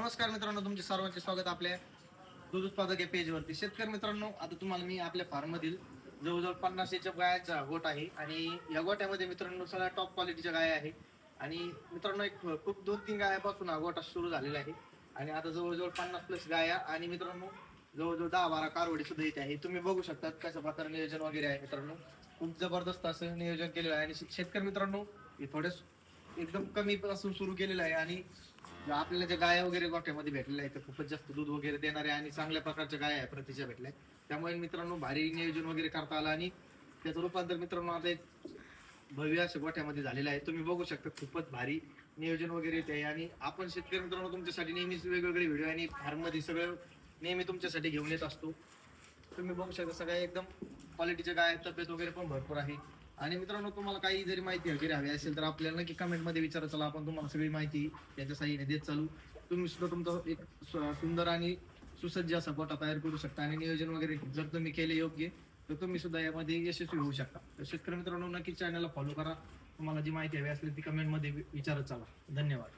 नमस्कार मित्रांनो, तुमचे सर्वांचे स्वागत आपल्या दूध उत्पादक या पेजवरती. शेतकरी मित्रांनो, आता तुम्हाला मी आपल्या फार्म मधील जवळजवळ 50 गायांचा गोट आहे आणि या गोट्यामध्ये मित्रांनो सगळ्या टॉप क्वालिटीच्या गाया आहे. आणि मित्रांनो एक खूप 2-3 गायापासून हा गोटा सुरू झालेला आहे आणि आता जवळजवळ 50+ गाया आणि मित्रांनो जवळजवळ 10-12 कारवडी सुद्धा इथे आहे. तुम्ही बघू शकता कशा प्रकारे नियोजन वगैरे आहे मित्रांनो. खूप जबरदस्त असं नियोजन केलेलं आहे आणि शेतकरी मित्रांनो हे थोडे एकदम कमी पासून सुरू केलेलं आहे आणि आपल्याला ज्या गाया वगैरे गोठ्यामध्ये भेटलेल्या आहेत खूपच जास्त दूध वगैरे देणाऱ्या आणि चांगल्या प्रकारच्या गाया आहे प्रतीच्या भेटल्या. त्यामुळे मित्रांनो भारी नियोजन वगैरे करता आलं आणि त्याचं रूपांतर मित्रांनो आता एक भव्य अशा गोठ्यामध्ये झालेलं आहे. तुम्ही बघू शकता खूपच भारी नियोजन वगैरे येते आणि आपण शेतकरी मित्रांनो तुमच्यासाठी नेहमीच वेगवेगळे व्हिडिओ आणि फार्म मध्ये सगळं नेहमी तुमच्यासाठी घेऊन येत असतो. तुम्ही बघू शकता सगळ्या एकदम क्वालिटीच्या गाय, तब्येत वगैरे पण भरपूर आहे. आणि मित्रांनो तुम्हाला काही जरी माहिती वगैरे हवी असेल तर आपल्याला नक्की कमेंट मध्ये विचारा, चला आपण तुम्हाला सगळी माहिती त्याच्या साहाय्याने देत चालू. तुम्ही सुद्धा तुमचा एक सुंदर आणि सुसज्ज असा गोठा तयार करू शकता आणि नियोजन वगैरे जर तुम्ही केले योग्य तर तुम्ही सुद्धा यामध्ये यशस्वी होऊ शकता. तर शेतकरी मित्रांनो नक्की चॅनलला फॉलो करा. तुम्हाला जी माहिती हवी असेल ती कमेंट मध्ये विचारत चला. धन्यवाद.